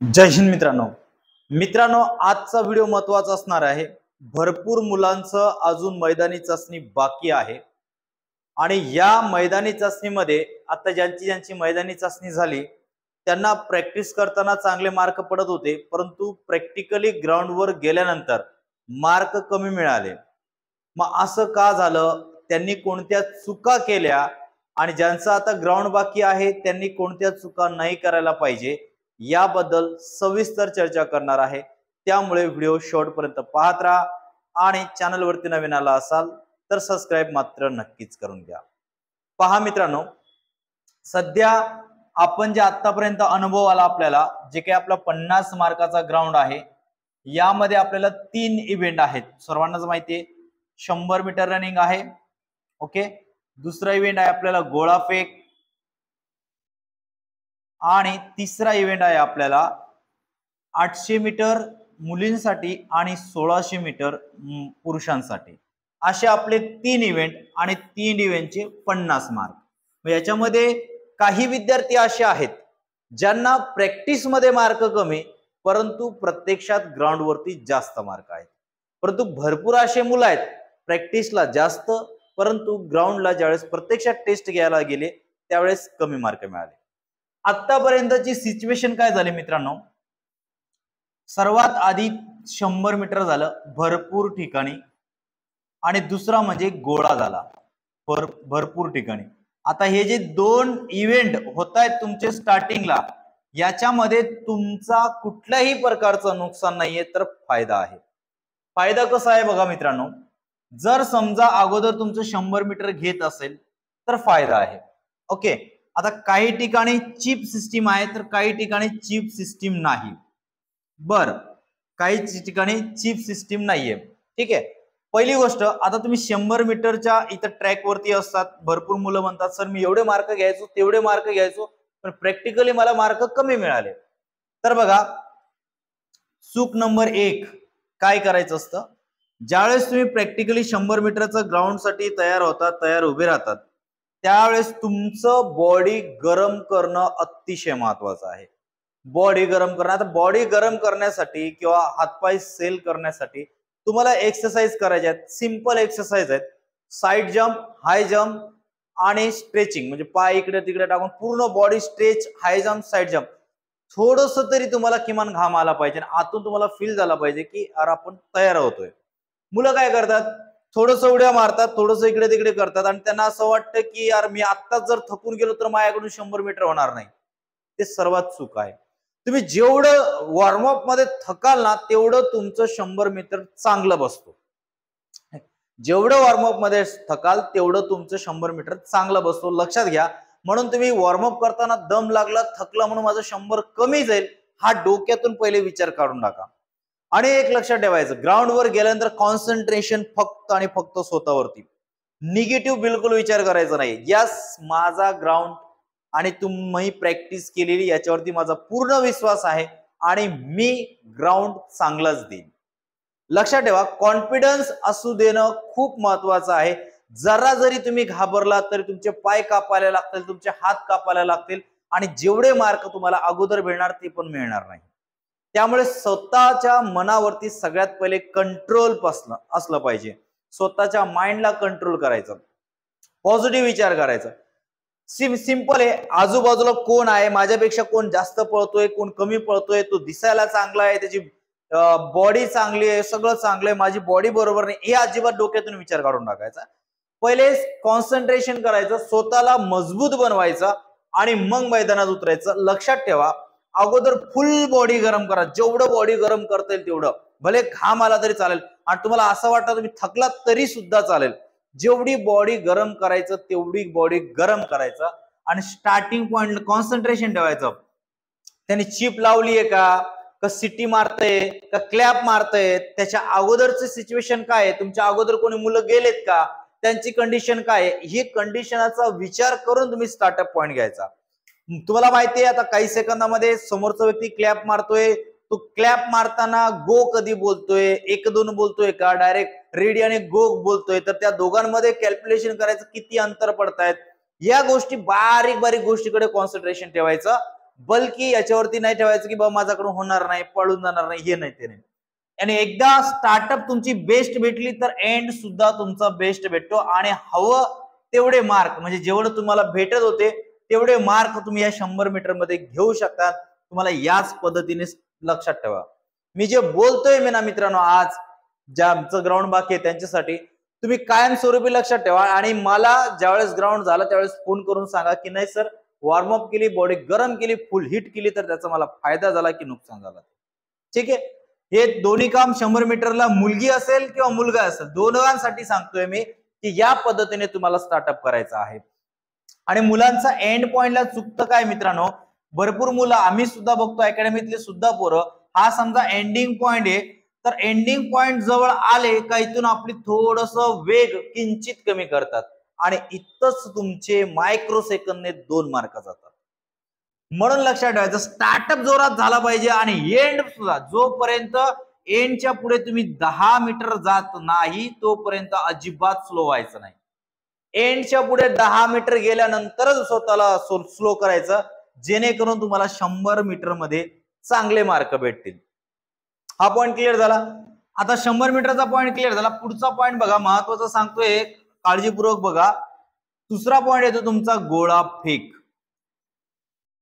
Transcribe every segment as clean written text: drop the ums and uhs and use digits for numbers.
जय हिंद मित्रांनो आजचा व्हिडिओ महत्त्वाचा असणार आहे। भरपूर मुलांचं अजून मैदानी चाचणी बाकी आहे आणि या मैदानी चाचणीमध्ये आता ज्यांची मैदानी चाचणी झाली त्यांना प्रॅक्टिस करताना चांगले मार्क पडत होते, परंतु प्रॅक्टिकली ग्राउंडवर गेल्यानंतर मार्क कमी मिळाले। मग असं का झालं? त्यांनी कोणत्या चुका केल्या आणि ज्यांचा आता ग्राउंड बाकी आहे त्यांनी कोणत्या चुका नाही करायला पाहिजे याबद्दल सविस्तर चर्चा करणार आहे। त्यामुळे व्हिडिओ शेवटपर्यंत पाहत राहा आणि चॅनल वरती नवीन आला असाल तर सबस्क्राइब मात्र नक्कीच करून घ्या। पहा मित्रांनो, सध्या आपण जे आतापर्यंत अनुभव आला आपल्याला, जे काही आपला 50 मार्काचा ग्राउंड आहे, यामध्ये आपल्याला 3 इव्हेंट आहेत। सर्वांनाच माहिती आहे 100 मीटर रनिंग आहे, ओके। दुसरा इव्हेंट आहे आपल्याला गोळा फेक आणि तिसरा इव्हेंट आहे आपल्याला 800 मीटर मुलींसाठी आणि 1600 मीटर पुरुषांसाठी। असे आपले 3 इव्हेंट आणि 3 इव्हेंटचे 50 मार्क। याच्यामध्ये काही विद्यार्थी असे आहेत ज्यांना प्रॅक्टिस मध्ये मार्क कमी परंतु प्रत्यक्षात ग्राउंड वरती जास्त मार्क आहेत, परंतु भरपूर असे मुलं आहेत प्रॅक्टिसला जास्त परंतु ग्राउंडला ज्यावेळेस प्रत्यक्षात टेस्ट घ्यायला गेले त्यावेळेस कमी मार्क मिळाले। आतापर्यंतची सिच्युएशन काय झाली मित्रांनो? सर्वात आधी 100 मीटर झालं भरपूर ठिकाणी आणि दुसरा म्हणजे गोळा झाला भरपूर ठिकाणी। आता हे जे 2 इव्हेंट होत आहेत तुमचे स्टार्टिंगला, याच्यामध्ये तुमचा कुठल्याही प्रकारचं नुकसान नाहीये तर फायदा आहे। फायदा कसा आहे बघा मित्रांनो, जर समजा अगोदर तुमचं 100 मीटर घेत असेल तर फायदा आहे, ओके। आता काही ठिकाणी चिप सिस्टीम आहे तर काही ठिकाणी चिप सिस्टीम नाही। बर, काही ठिकाणी चिप सिस्टीम नाहीये, ठीक आहे। पहिली गोष्ट, आता तुम्ही 100 मीटरच्या इथं ट्रॅक वरती असतात, भरपूर मुलं म्हणतात सर मी एवढे मार्क घ्यायचो तेवढे मार्क घ्यायचो पण प्रॅक्टिकली मला मार्क कमी मिळाले। तर बघा, चूक नंबर 1 काय करायचं असतं, ज्यावेळेस तुम्ही प्रॅक्टिकली 100 मीटरचं ग्राउंड साठी तयार उभे राहतात त्यावेळेस तुमचं बॉडी गरम करणं अतिशय महत्वाचं आहे। बॉडी गरम करणं, आता बॉडी गरम करण्यासाठी किंवा हातपाय सेल करण्यासाठी तुम्हाला एक्सरसाइज करायच्या आहेत। सिंपल एक्सरसाइज आहेत, साइड जंप, हाय जंप आणि स्ट्रेचिंग, म्हणजे पाय इकडे तिकडे टाकून पूर्ण बॉडी स्ट्रेच, हाय जंप, साइड जंप। थोडस तरी तुम्हाला किमान घाम आला पाहिजे, आतून तुम्हाला फील झाला पाहिजे की यार आपण तयार होतोय। मुलं काय करतात, थोडस उड्या मारतात, थोडस इकडे तिकडे करतात आणि त्यांना असं वाटतं की यार मी आत्ताच जर थकून गेलो तर माझ्याकडून 100 मीटर होणार नाही। ते सर्वात चूक आहे। तुम्ही जेवढं वॉर्मअप मध्ये थकाल ना तेवढं तुमचं 100 मीटर चांगलं बसतो। जेवढं वॉर्मअप मध्ये थकाल तेवढं तुमचं 100 मीटर चांगलं बसतो, लक्षात घ्या। म्हणून तुम्ही वॉर्मअप करताना दम लागला, थकला म्हणून माझं 100 कमी जाईल हा डोक्यातून पहिले विचार काढून टाका। आणि एक लक्षात ठेवायचं, ग्राउंडवर गेल्यानंतर कॉन्सन्ट्रेशन फक्त आणि फक्त स्वतःवरती, निगेटिव्ह बिलकुल विचार करायचा नाही। यस, माझा ग्राउंड आणि तुम्ही प्रॅक्टिस केलेली याच्यावरती माझा पूर्ण विश्वास आहे आणि मी ग्राउंड चांगलाच देईन। लक्षात ठेवा, कॉन्फिडन्स असू देणं खूप महत्वाचं आहे। जरा जरी तुम्ही घाबरला तरी तुमचे पाय कापायला लागतील, तुमचे हात कापायला लागतील आणि जेवढे मार्क तुम्हाला अगोदर मिळणार ते पण मिळणार नाही। त्यामुळे स्वतःच्या मनावरती सगळ्यात पहिले कंट्रोल असलं पाहिजे। स्वतःच्या माइंडला कंट्रोल करायचं, पॉझिटिव्ह विचार करायचा। सिंपल आहे, आजूबाजूला कोण आहे, माझ्यापेक्षा कोण जास्त पळतोय, कोण कमी पळतोय, तो दिसायला चांगला आहे, त्याची बॉडी चांगली आहे, सगळं चांगलं आहे, माझी बॉडी बरोबर नाही, हे अजिबात डोक्यातून विचार काढून टाकायचा। पहिले कॉन्सन्ट्रेशन करायचं, स्वतःला मजबूत बनवायचं आणि मग मैदानात उतरायचं। लक्षात ठेवा, अगोदर फुल बॉडी गरम करा, जेवढं बॉडी गरम करता येईल तेवढं, भले घाम आला तरी चालेल आणि तुम्हाला असं वाटतं तुम्ही थकलात तरी सुद्धा चालेल, जेवढी बॉडी गरम करायचं तेवढी बॉडी गरम करायचं आणि स्टार्टिंग पॉइंट कॉन्सन्ट्रेशन ठेवायचं। त्यांनी चिप लावली आहे का सिटी मारतय का क्लॅप मारतय, त्याच्या अगोदरचं सिच्युएशन काय आहे, तुमच्या अगोदर कोणी मुलं गेलेत का, त्यांची कंडिशन काय आहे, ही कंडिशनचा विचार करून तुम्ही स्टार्टअप पॉइंट घ्यायचा। तुम्हाला माहिती आहे आता काही सेकंदामध्ये समोरचा व्यक्ती क्लॅप मारतोय, तो क्लॅप मारताना गो कधी बोलतोय, 1-2 बोलतोय का डायरेक्ट रेडी आणि गो बोलतोय, तर त्या दोघांमध्ये कॅल्क्युलेशन करायचं किती अंतर पडतायत, या गोष्टी बारीक बारीक गोष्टीकडे कॉन्सन्ट्रेशन ठेवायचं बल्कि याच्यावरती नाही ठेवायचं की बाबा माझ्याकडून होणार नाही, पळून जाणार नाही, हे नाही ते नाही. आणि एकदा स्टार्टअप तुमची बेस्ट भेटली तर एंड सुद्धा तुमचा बेस्ट भेटतो. आणि हवं तेवढे मार्क म्हणजे जेवढं तुम्हाला भेटत होते तेवढे मार्क तुम्ही या 100 मीटर मध्ये घेऊ शकता. तुम्हाला याच पद्धतीने लक्षात ठेवा. मी जे बोलतोय मी ना मित्रांनो, आज ज्या आमचं ग्राउंड बाकी आहे त्यांच्यासाठी तुम्ही कायमस्वरूपी लक्षात ठेवा. आणि मला ज्यावेळेस ग्राउंड झालं त्यावेळेस फोन करून सांगा की नाही सर, वॉर्मअप केली, बॉडी गरम केली, फुल हिट केली, तर त्याचा मला फायदा झाला की नुकसान झालं. ठीक आहे. हे दोन्ही काम 100 मीटरला मुलगी असेल किंवा मुलगा असेल दोघांसाठी सांगतोय मी की या पद्धतीने तुम्हाला स्टार्टअप करायचं आहे. आणि मुलांचा एंड पॉइंटला चुकतं काय मित्रांनो, भरपूर मुलं आम्ही सुद्धा बघतो अकॅडमीतले सुद्धा पोरं, हा समजा एंडिंग पॉइंट आहे तर एंडिंग पॉइंट जवळ आले का इथून आपली थोडस वेग किंचित कमी करतात आणि इथंच तुमचे मायक्रो सेकंदने 2 मार्क जातात. म्हणून लक्षात ठेवायचं स्टार्टअप जोरात झाला पाहिजे आणि एंड सुद्धा जोपर्यंत एंडच्या पुढे तुम्ही 10 मीटर जात नाही तोपर्यंत अजिबात स्लो व्हायचं नाही. एंडच्या पुढे 10 मीटर गेल्यानंतरच स्वतःला स्लो करायचं, जेणेकरून तुम्हाला 100 मीटर मध्ये चांगले मार्क भेटतील. हा पॉइंट क्लिअर झाला. आता 100 मीटरचा पॉइंट क्लिअर झाला. पुढचा पॉइंट बघा, महत्वाचा सांगतोय, काळजीपूर्वक बघा. दुसरा पॉइंट येतो तुमचा गोळा फेक.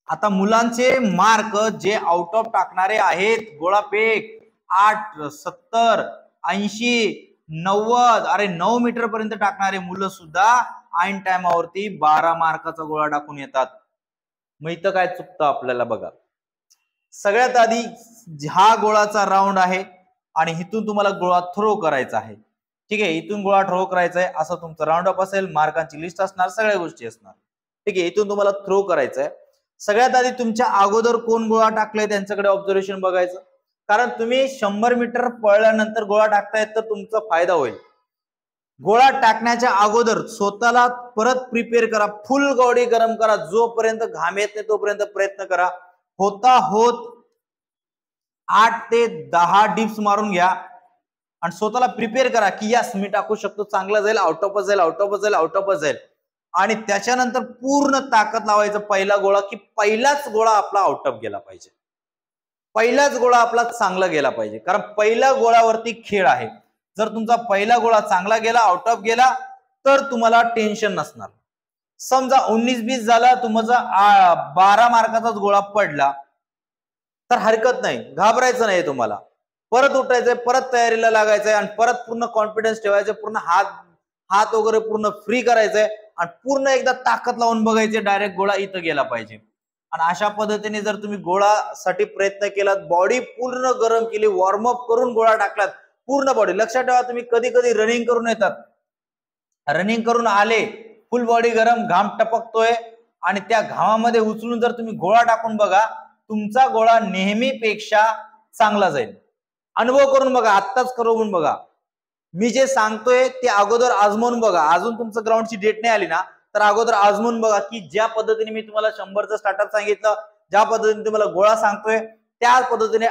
आता मुलांचे मार्क जे आउट ऑफ टाकणारे आहेत गोळा फेक 8, 70, 80, 90, अरे 9 मीटर पर्यंत टाकणारे मुलं सुद्धा ऐन टायमावरती 12 मार्काचा गोळा टाकून येतात. मग इथं काय चुकतं आपल्याला बघा. सगळ्यात आधी हा गोळाचा राऊंड आहे आणि इथून तुम्हाला गोळा थ्रो करायचा आहे. ठीक आहे, इथून गोळा थ्रो करायचा आहे, असं तुमचं राऊंड अप असेल, मार्कांची लिस्ट असणार, सगळ्या गोष्टी असणार. ठीक आहे, इथून तुम्हाला थ्रो करायचं आहे. सगळ्यात आधी तुमच्या अगोदर कोण गोळा टाकलाय त्यांच्याकडे ऑब्झर्वेशन बघायचं, कारण तुम्ही 100 मीटर पळल्यानंतर गोळा टाकतायत तर तुमचा फायदा होईल. गोळा टाकण्याच्या अगोदर स्वतःला परत प्रिपेअर करा, फुल बॉडी गरम करा, जोपर्यंत घाम येत नाही तोपर्यंत प्रयत्न करा. होता होत 8 ते 10 डिप्स मारून घ्या आणि स्वतःला प्रिपेअर करा की यस मी टाकू शकतो, चांगला जाईल, आउट ऑफ जाईल, आउट ऑफ जाईल, आउट ऑफ जाईल. आणि त्याच्यानंतर पूर्ण ताकद लावायचं पहिला गोळा की पहिलाच गोळा आपला आउट ऑफ गेला पाहिजे, पहिलाच गोळा आपला चांगला गेला पाहिजे, कारण पहिल्या गोळावरती खेळ आहे. जर तुमचा पहिला गोळा चांगला गेला, आउट ऑफ गेला, तर तुम्हाला टेन्शन नसणार. समजा 19-20 झाला, तुमचा 12 मार्काचाच गोळा पडला तर हरकत नाही, घाबरायचं नाही. तुम्हाला परत उठायचंय, परत तयारीला लागायचंय आणि परत पूर्ण कॉन्फिडन्स ठेवायचं, पूर्ण हात वगैरे पूर्ण फ्री करायचंय आणि पूर्ण एकदा ताकद लावून बघायचे डायरेक्ट गोळा इथं गेला पाहिजे. आणि अशा पद्धतीने जर तुम्ही गोळासाठी प्रयत्न केलात, बॉडी पूर्ण गरम केली, वॉर्मअप करून गोळा टाकलात, पूर्ण बॉडी. लक्षात ठेवा, तुम्ही कधी कधी रनिंग करून येतात, रनिंग करून आले, फुल बॉडी गरम, घाम टपकतोय आणि त्या घामामध्ये उचलून जर तुम्ही गोळा टाकून बघा, तुमचा गोळा नेहमीपेक्षा चांगला जाईल. अनुभव करून बघा, आत्ताच करून बघा. मी जे सांगतोय ते अगोदर आजमावून बघा. अजून तुमचं ग्राउंडची डेट नाही आली ना तर अगोदर आजमावून बघा की ज्या पद्धतीने मी तुम्हाला 100चं स्टार्टअप सांगितलं, ज्या पद्धतीने तुम्हाला गोळा सांगतोय त्या पद्धतीने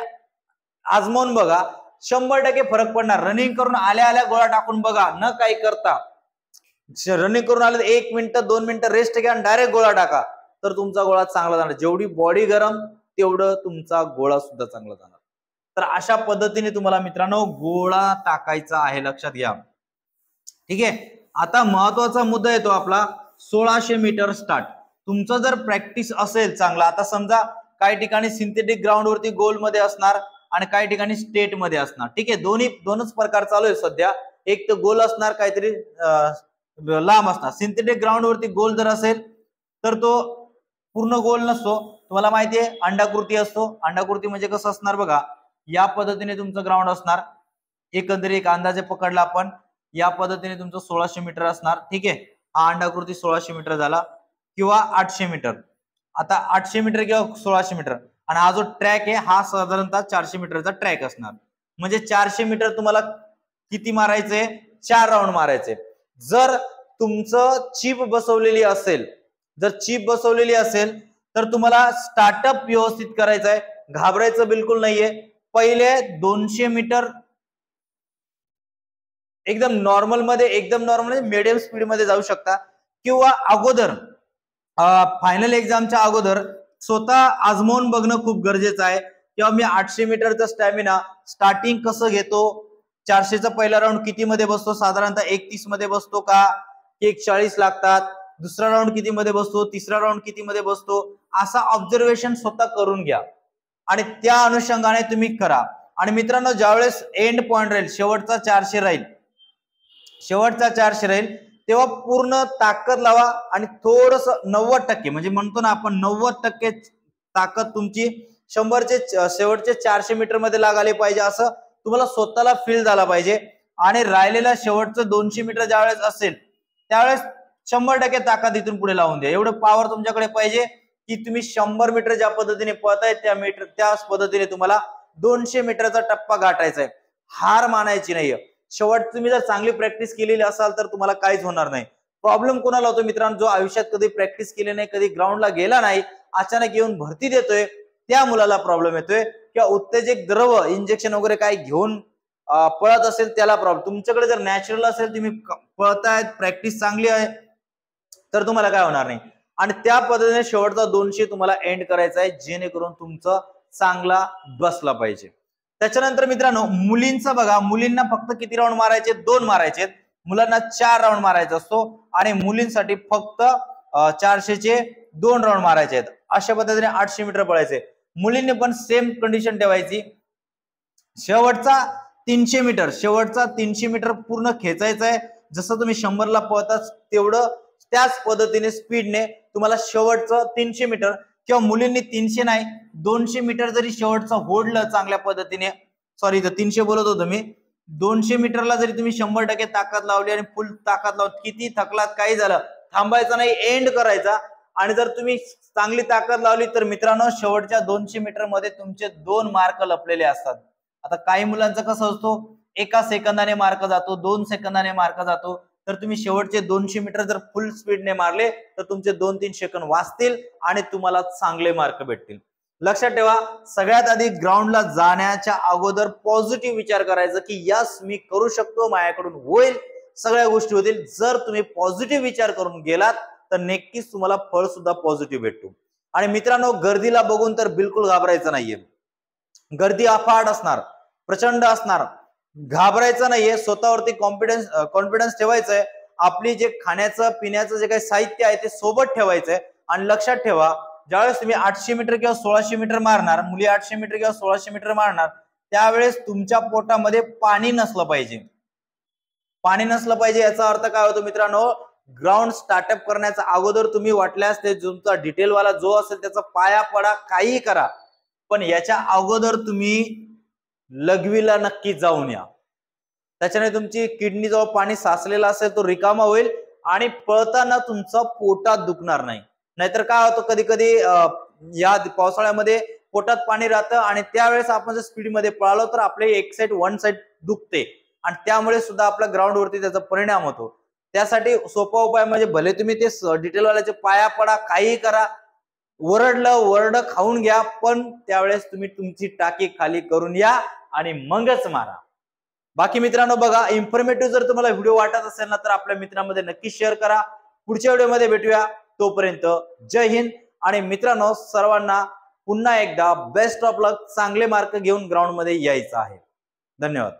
आजमावून बघा, 100% फरक पडणार. रनिंग करून आल्या आल्या गोळा टाकून बघा, न काही करता. रनिंग करून आले 1 मिनिटं 2 मिनिटं रेस्ट घ्या आणि डायरेक्ट गोळा टाका, तर तुमचा गोळा चांगला जाणार. जेवढी बॉडी गरम तेवढं तुमचा गोळा सुद्धा चांगला जाणार. तर अशा पद्धतीने तुम्हाला मित्रांनो गोळा टाकायचा आहे, लक्षात घ्या. ठीक आहे. आता महत्वाचा मुद्दा येतो आपला 1600 मीटर स्टार्ट. तुमचं जर प्रॅक्टिस असेल चांगला, आता समजा काही ठिकाणी सिंथेटिक ग्राउंड वरती गोल मध्ये असणार आणि काही ठिकाणी स्टेट मध्ये असणार. ठीक आहे, दोनच प्रकार चालू आहे सध्या. एक तर गोल असणार, काहीतरी लांब असणार. सिंथेटिक ग्राउंड वरती गोल जर असेल तर तो पूर्ण गोल नसतो, तुम्हाला माहिती आहे, अंडाकृती असतो. अंडाकृती म्हणजे कसं असणार बघा, या पद्धतीने तुमचं ग्राउंड असणार. एकंदरीत एक अंदाजे पकडला आपण, या पद्धतीने तुमचं 1600 मीटर असणार. ठीक आहे, हा अंडाकृती 1600 मीटर झाला किंवा 800 मीटर. आता 800 मीटर किंवा 1600 मीटर आणि हा जो ट्रॅक आहे हा साधारणतः 400 मीटरचा ट्रॅक असणार. म्हणजे 400 मीटर तुम्हाला किती मारायचे, 4 राऊंड मारायचे. जर तुमचं चिप बसवलेली असेल, तर तुम्हाला स्टार्टअप व्यवस्थित करायचं आहे, घाबरायचं बिलकुल नाहीये. पहिले 200 मीटर एकदम नॉर्मल मीडियम स्पीड मध्ये जाऊ शकता किंवा अगोदर फायनल एक्झामच्या अगोदर स्वतः आजमावून बघणं खूप गरजेचं आहे. किंवा मी 800 मीटरचा स्टॅमिना स्टार्टिंग कसं घेतो, 400चा पहिला राऊंड किती मध्ये बसतो, साधारणतः 1:30 मध्ये बसतो का, 1:40 लागतात, दुसरा राऊंड किती मध्ये बसतो, तिसरा राऊंड किती मध्ये बसतो, असा ऑब्झर्वेशन स्वतः करून घ्या आणि त्या अनुषंगाने तुम्ही करा. आणि मित्रांनो, ज्यावेळेस एंड पॉइंट राहील, शेवटचा 400 राहील, तेव्हा पूर्ण ताकद लावा आणि थोडस 90% म्हणजे म्हणतो ना आपण 90% ताकद तुमची 100चे शेवटचे 400 मीटर मध्ये लागायला पाहिजे, असं तुम्हाला स्वतःला फील झाला पाहिजे. आणि राहिलेला शेवटचं 200 मीटर ज्यावेळेस असेल त्यावेळेस 100% ताकद इथून पुढे लावून द्या. एवढं पॉवर तुमच्याकडे पाहिजे की तुम्ही 100 मीटर ज्या पद्धतीने पळताय त्याच पद्धतीने तुम्हाला 200 मीटरचा टप्पा गाठायचा आहे. हार मानायची नाहीये. शेवट तुम्ही जर चांगली प्रॅक्टिस केलेली असाल तर तुम्हाला काहीच होणार नाही. प्रॉब्लेम कोणाला होतो मित्रांनो, जो आयुष्यात कधी प्रॅक्टिस केली नाही, कधी ग्राउंडला गेला नाही, अचानक येऊन भरती देतोय, त्या मुलाला प्रॉब्लेम येतोय. किंवा उत्तेजक द्रव इंजेक्शन वगैरे काही घेऊन पळत असेल त्याला प्रॉब्लेम. तुमच्याकडे जर नॅचरल असेल, तुम्ही पळतायत, प्रॅक्टिस चांगली आहे, तर तुम्हाला काय होणार नाही. आणि त्या पद्धतीने शेवटचा 200 तुम्हाला एंड करायचा आहे, जेणेकरून तुमचं चांगला बसला पाहिजे. त्याच्यानंतर मित्रांनो, मुलींचं बघा, मुलींना फक्त किती राऊंड मारायचे, 2 मारायचे. मुलांना 4 राऊंड मारायचा असतो आणि मुलींसाठी फक्त 400चे 2 राऊंड मारायचे आहेत. अशा पद्धतीने 800 मीटर पळायचे. मुलींनी पण सेम कंडिशन ठेवायची. शेवटचा 300 मीटर पूर्ण खेचायचा आहे. जसं तुम्ही 100ला पळताच तेवढं त्याच पद्धतीने स्पीडने तुम्हाला शेवटचं 300 मीटर, किंवा मुलींनी 300 नाही 200 मीटर जरी शेवटचं होडलं चांगल्या पद्धतीने, सॉरी 300 बोलत होतो मी, 200 मीटरला जरी तुम्ही 100% ताकद लावली आणि फुल ताकद लावून किती थकलात काही झालं, थांबायचं नाही, एंड करायचा. आणि जर तुम्ही चांगली ताकद लावली तर मित्रांनो, शेवटच्या 200 मीटर मध्ये तुमचे 2 मार्क लपलेले असतात. आता काही मुलांचं कसं असतो, 1 सेकंदाने मार्क जातो, 2 सेकंदाने मार्क जातो. तर तुम्ही शेवटचे 200 मीटर जर फुल स्पीडने मारले तर तुमचे 2-3 सेकंद वाचतील आणि तुम्हाला चांगले मार्क भेटतील. लक्षात ठेवा, सगळ्यात आधी ग्राउंडला जाण्याच्या अगोदर पॉझिटिव्ह विचार करायचा की यस मी करू शकतो, माझ्याकडून होईल, सगळ्या गोष्टी होतील. जर तुम्ही पॉझिटिव्ह विचार करून गेलात तर नक्कीच तुम्हाला फळ सुद्धा पॉझिटिव्ह भेटतो. आणि मित्रांनो, गर्दीला बघून तर बिलकुल घाबरायचं नाहीये. गर्दी अफाट असणार, प्रचंड असणार, घाबरायचं नाहीये. स्वतःवरती कॉन्फिडन्स ठेवायचा आहे. आपली जे खाण्याचं पिण्याचं जे काही साहित्य आहे ते सोबत ठेवायचंय. आणि लक्षात ठेवा, ज्यावेळेस तुम्ही 800 मीटर किंवा 1600 मीटर मारणार, मुली 800 मीटर किंवा 1600 मीटर मारणार, त्यावेळेस तुमच्या पोटामध्ये पाणी नसलं पाहिजे. पाणी नसलं पाहिजे याचा अर्थ काय होतो मित्रांनो, ग्राउंड स्टार्टअप करण्याचा अगोदर तुम्ही वाटल्यास ते तुमचा डिटेलवाला जो असेल त्याचा पाया पडा, काही करा, पण याच्या अगोदर तुम्ही लघवीला नक्की जाऊन या. त्याच्याने तुमची किडनी जो पाणी साचलेला असेल तो रिकामा होईल आणि पळताना तुमचा पोटात दुखणार नाही. नाहीतर काय होतं, कधी कधी या पावसाळ्यामध्ये पोटात पाणी राहतं आणि त्यावेळेस आपण जर स्पीडमध्ये पळालो तर आपले वन साइड दुखते आणि त्यामुळे सुद्धा आपल्या ग्राउंड वरती त्याचा परिणाम होतो. त्यासाठी सोपा उपाय म्हणजे भले तुम्ही ते डिटेलवाल्याचे पाया पडा, काही करा, वरड खाऊन घ्या, पण त्यावेळेस तुम्ही तुमची टाकी खाली करून या आणि मगच मारा. बाकी मित्रांनो बघा, इन्फॉर्मेटिव्ह जर तुम्हाला व्हिडिओ वाटत असेल ना तर आपल्या मित्रांमध्ये नक्की शेअर करा. पुढच्या व्हिडिओमध्ये भेटूया. तोपर्यंत जय हिंद. आणि मित्रांनो, सर्वांना पुन्हा एकदा बेस्ट ऑफ लक. चांगले मार्क घेऊन ग्राउंड मध्ये यायचं आहे. धन्यवाद.